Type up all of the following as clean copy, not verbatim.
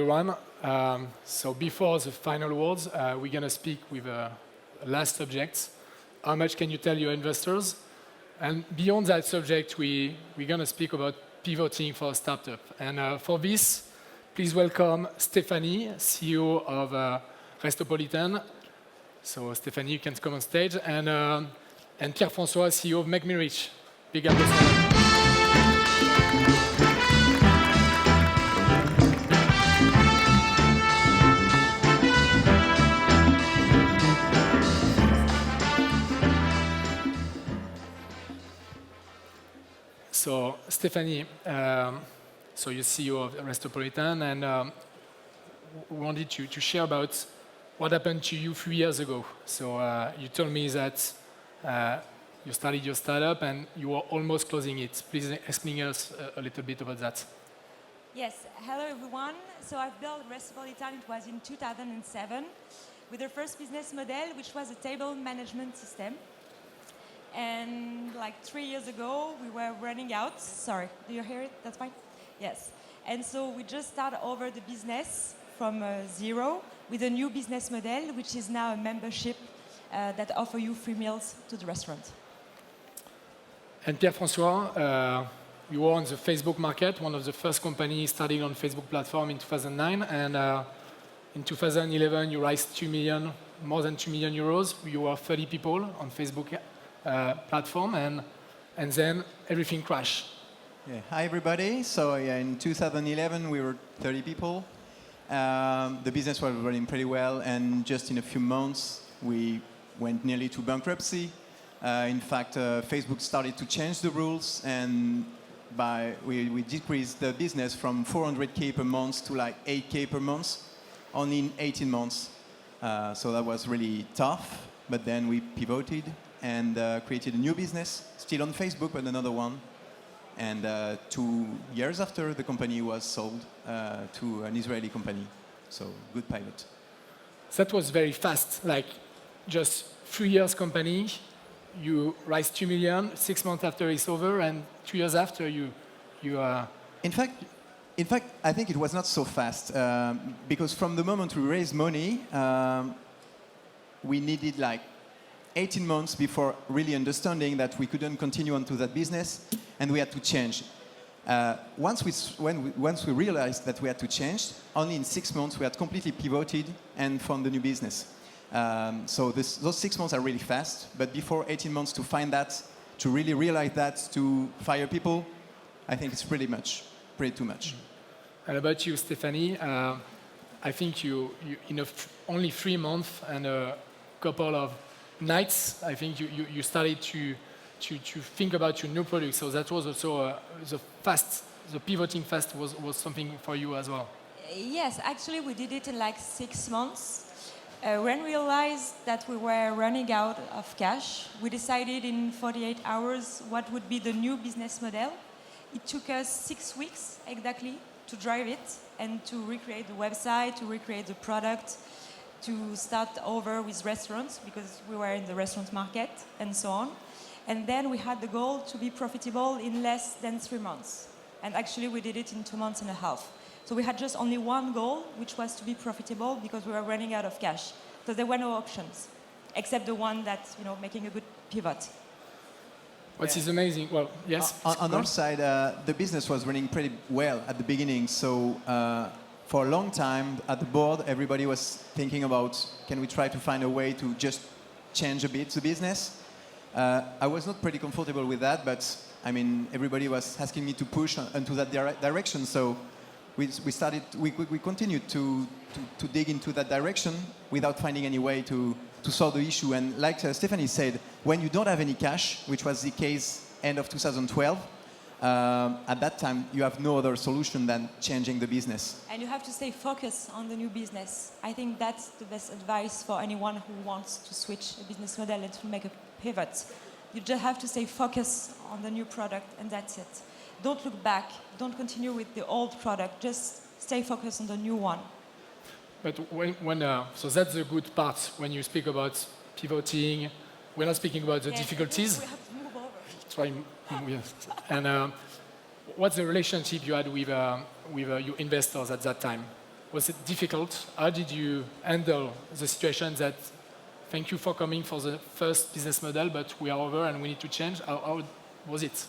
everyone. So before the final words, we're going to speak with a last subject. How much can you tell your investors? And beyond that subject, we're going to speak about pivoting for a startup. And for this, please welcome Stéphanie, CEO of Restopolitan. So Stéphanie, you can come on stage. And Pierre-François, CEO of MakeMereach. Big applause. So Stéphanie, so you're CEO of Restopolitan, and we wanted to share about what happened to you 3 years ago. So you told me that you started your startup and you were almost closing it. Please explain us a little bit about that. Yes, hello everyone. So I've built Restopolitan, it was in 2007, with our first business model, which was a table management system. And like 3 years ago, we were running out. Sorry, do you hear it? That's fine? Yes. And so we just started over the business from zero with a new business model, which is now a membership that offer you free meals to the restaurant. And Pierre-François, you were on the Facebook market, one of the first companies starting on Facebook platform in 2009. And in 2011, you raised 2 million, more than 2 million euros. You were 30 people on Facebook platform, and then everything crashed. Yeah. Hi everybody. So in 2011 we were 30 people. The business was running pretty well, and just in a few months we went nearly to bankruptcy. In fact, Facebook started to change the rules, and we decreased the business from 400K per month to like 8K per month, only in 18 months. So that was really tough, but then we pivoted and created a new business, still on Facebook, but another one. And 2 years after, the company was sold to an Israeli company. So good pivot. That was very fast, like just 3 years company, you raised 2 million, 6 months after it's over, and 2 years after you In fact, I think it was not so fast, because from the moment we raised money, we needed like 18 months before really understanding that we couldn't continue onto that business, and we had to change. Once we realized that we had to change, only in 6 months we had completely pivoted and found the new business. So those 6 months are really fast, but before 18 months to find that, to really realize that, to fire people, I think it's pretty too much. And about you, Stéphanie, I think you in only 3 months and a couple of nights, I think you started to think about your new product. So that was also the pivoting fast was something for you as well. Yes, actually we did it in like 6 months. When we realized that we were running out of cash, we decided in 48 hours what would be the new business model. It took us 6 weeks exactly to drive it and to recreate the website, to recreate the product, to start over with restaurants, because we were in the restaurant market and so on. And then we had the goal to be profitable in less than 3 months. And actually we did it in 2 months and a half. So we had just only one goal, which was to be profitable, because we were running out of cash. So there were no options, except the one that, making a good pivot. What is amazing, well, yes? On our side, the business was running pretty well at the beginning. So for a long time at the board, everybody was thinking about, can we try to find a way to just change a bit the business? I was not pretty comfortable with that, but I mean, everybody was asking me to push into that direction. So we continued to dig into that direction without finding any way to solve the issue. And like Stéphanie said, when you don't have any cash, which was the case end of 2012, at that time, you have no other solution than changing the business. And you have to stay focused on the new business. I think that's the best advice for anyone who wants to switch a business model and to make a pivot. You just have to stay focused on the new product, and that's it. Don't look back. Don't continue with the old product. Just stay focused on the new one. But so that's the good part when you speak about pivoting. We're not speaking about the difficulties. We have to move over. Try, yes. And what's the relationship you had with your investors at that time? Was it difficult? How did you handle the situation that, thank you for coming for the first business model, but we are over and we need to change? How was it?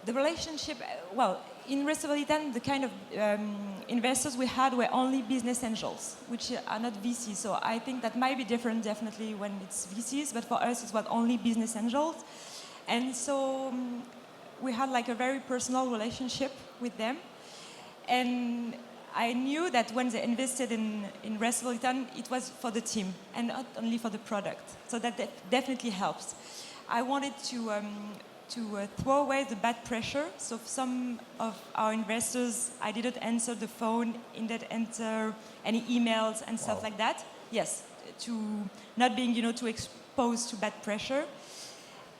The relationship, well, in Restopolitan, the kind of investors we had were only business angels, which are not VCs. So I think that might be different, definitely, when it's VCs, but for us, it was only business angels. And so we had like a very personal relationship with them. And I knew that when they invested in Restopolitan, it was for the team and not only for the product. So that definitely helps. I wanted to throw away the bad pressure. So some of our investors, I didn't answer the phone, didn't answer any emails and stuff like that. Yes, to not being, too exposed to bad pressure.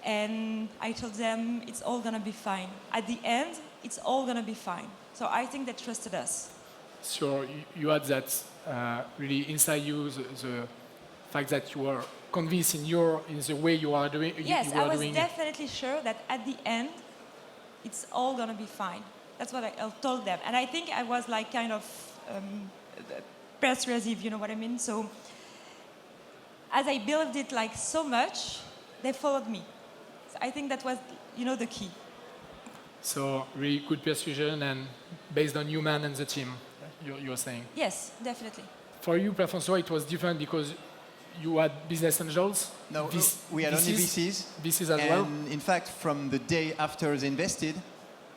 And I told them it's all gonna be fine. At the end, it's all gonna be fine. So I think they trusted us. So you had that really inside you, the fact that you were convinced in the way you are doing. Yes, I was definitely sure that at the end, it's all gonna be fine. That's what I told them, and I think I was like kind of persuasive. You know what I mean? So as I built it like so much, they followed me. So I think that was, the key. So really good persuasion and based on you man and the team, you're saying? Yes, definitely. For you, Pierre-François, it was different because you had business angels? No, we had only VCs. VCs as well? And in fact, from the day after they invested,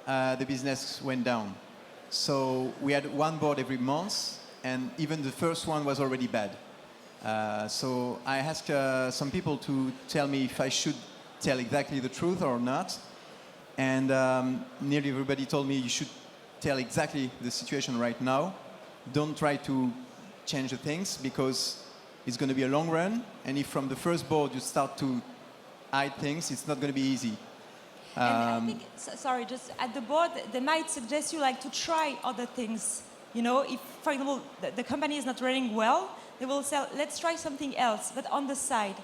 the business went down. So we had one board every month, and even the first one was already bad. So I asked some people to tell me if I should tell exactly the truth or not. And nearly everybody told me you should tell exactly the situation right now. Don't try to change the things because it's going to be a long run. And if from the first board you start to hide things, it's not going to be easy. And I think, sorry, just at the board, they might suggest you like to try other things. If, for example, the company is not running well, they will say, let's try something else, but on the side.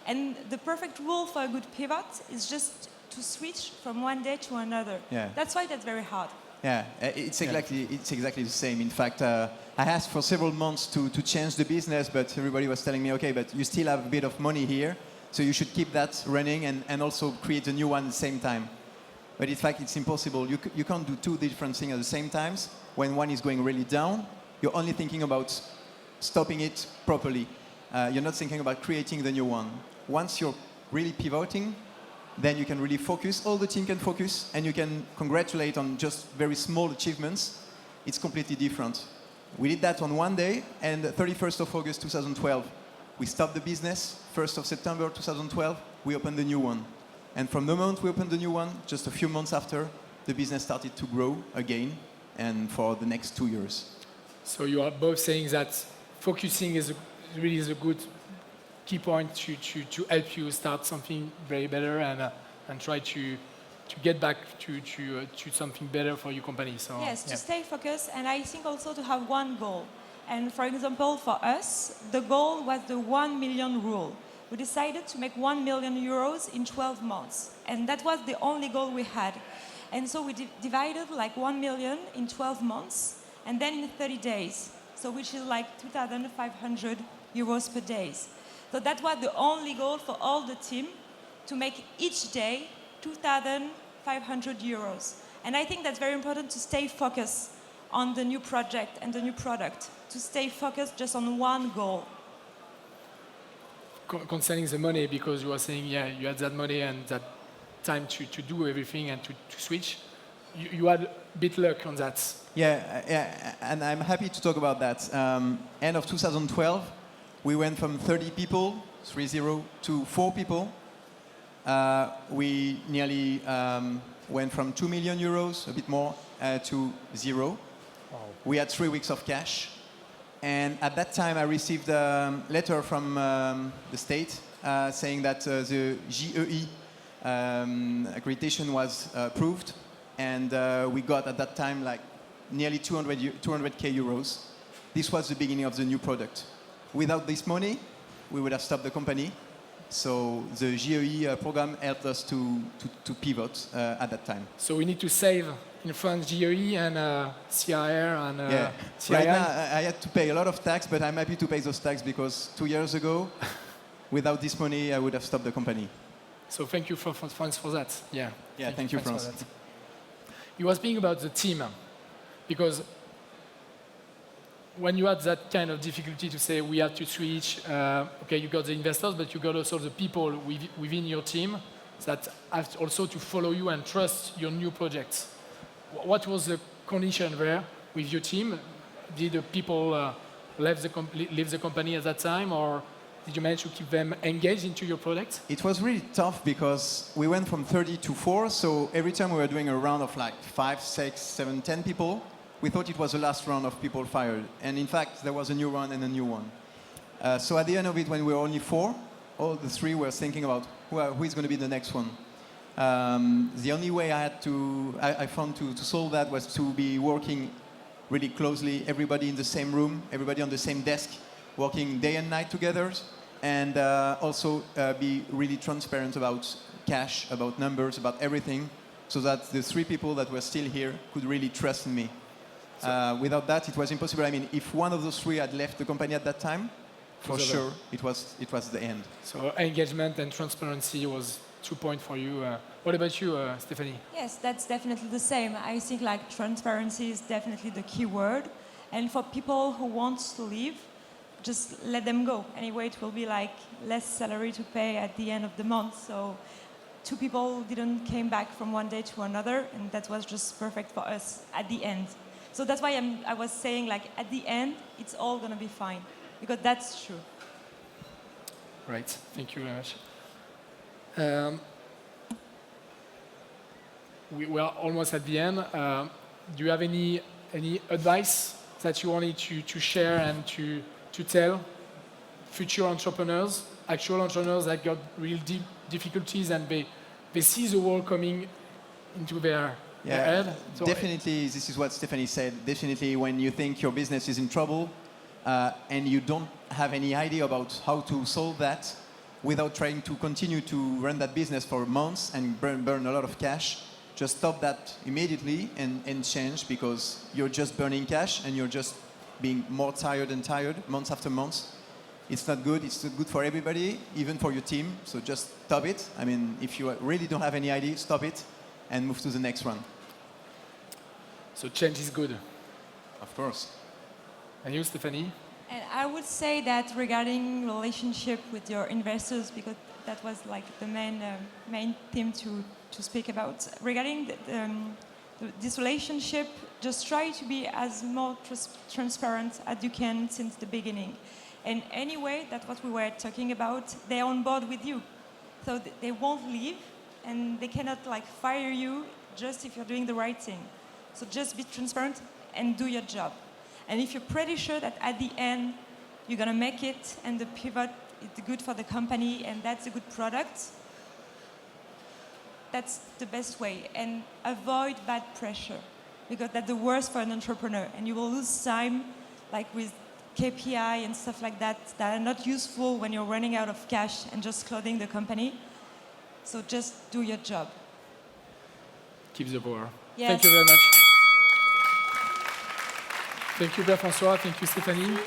And the perfect rule for a good pivot is just to switch from one day to another. Yeah. That's why that's very hard. Yeah, it's exactly the same. In fact, I asked for several months to change the business, but everybody was telling me, okay, but you still have a bit of money here, so you should keep that running and also create a new one at the same time. But in fact, it's impossible. You can't do two different things at the same time. When one is going really down, you're only thinking about stopping it properly. You're not thinking about creating the new one. Once you're really pivoting, then you can really focus, all the team can focus, and you can congratulate on just very small achievements. It's completely different. We did that on one day, and the 31st of August 2012, we stopped the business. 1st of September 2012, we opened the new one. And from the moment we opened the new one, just a few months after, the business started to grow again, and for the next 2 years. So you are both saying that focusing is really a good key point to help you start something very better and try to get back to something better for your company. So yes, to stay focused, and I think also to have one goal. And for example, for us, the goal was the 1 million rule. We decided to make 1 million euros in 12 months, and that was the only goal we had. And so we divided like 1 million in 12 months, and then in 30 days, so which is like 2,500 euros per day. So that was the only goal for all the team, to make each day 2,500 euros. And I think that's very important to stay focused on the new project and the new product, to stay focused just on one goal. Concerning the money, because you were saying, you had that money and that time to do everything and to switch, you had a bit luck on that. Yeah, and I'm happy to talk about that. End of 2012, we went from 30 people, 30, to 4 people. We nearly went from 2 million euros, a bit more, to 0. Wow. We had 3 weeks of cash. And at that time, I received a letter from the state saying that the GEI accreditation was approved. And we got at that time like nearly 200K euros. This was the beginning of the new product. Without this money, we would have stopped the company. So the GEI program helped us to pivot at that time. So we need to save in France, GOE and CIR and Yeah. CII. Right now, I had to pay a lot of tax, but I'm happy to pay those tax because 2 years ago, without this money, I would have stopped the company. So thank you for France for that. Yeah. Yeah, thank you, France, France. for that. You were speaking about the team, because when you had that kind of difficulty to say we have to switch, okay, you got the investors, but you got also the people within your team that have also to follow you and trust your new projects. What was the condition there with your team? Did the people leave the company at that time, or did you manage to keep them engaged into your product? It was really tough because we went from 30 to 4, so every time we were doing a round of like 5, 6, 7, 10 people, we thought it was the last round of people fired. And in fact, there was a new round and a new one. So at the end of it, when we were only 4, all the 3 were thinking about who is going to be the next one. The only way I found to solve that was to be working really closely, everybody in the same room, everybody on the same desk, working day and night together, and also be really transparent about cash, about numbers, about everything, so that the 3 people that were still here could really trust in me. Without that, it was impossible. I mean, if one of those 3 had left the company at that time, for sure, it was the end. So engagement and transparency was 2 points for you. What about you, Stéphanie? Yes, that's definitely the same. I think like transparency is definitely the key word. And for people who want to leave, just let them go. Anyway, it will be like less salary to pay at the end of the month. So 2 people didn't came back from one day to another, and that was just perfect for us at the end. So that's why I was saying like at the end, it's all gonna be fine, because that's true. Right, thank you very much. We are almost at the end. Do you have any advice that you wanted to share and to tell future entrepreneurs, actual entrepreneurs that got real deep difficulties and they see the world coming into their head? So definitely, this is what Stephanie said. Definitely, when you think your business is in trouble and you don't have any idea about how to solve that without trying to continue to run that business for months and burn a lot of cash, just stop that immediately and change, because you're just burning cash and you're just being more tired and tired months after months. It's not good. It's not good for everybody, even for your team. So just stop it. I mean, if you really don't have any idea, stop it and move to the next one. So change is good. Of course. And you, Stéphanie? And I would say that regarding relationship with your investors, because that was like the main theme to speak about. Regarding this relationship, just try to be as more transparent as you can since the beginning. And anyway, that's what we were talking about. They're on board with you, so they won't leave, and they cannot like fire you just if you're doing the right thing. So just be transparent and do your job. And if you're pretty sure that at the end you're gonna make it and the pivot is good for the company and that's a good product, that's the best way. And avoid bad pressure, because that's the worst for an entrepreneur. And you will lose time, like with KPI and stuff like that are not useful when you're running out of cash and just closing the company. So just do your job. Keep the power. Yes. Thank you very much. Thank you, Pierre-François. Thank you, Stéphanie.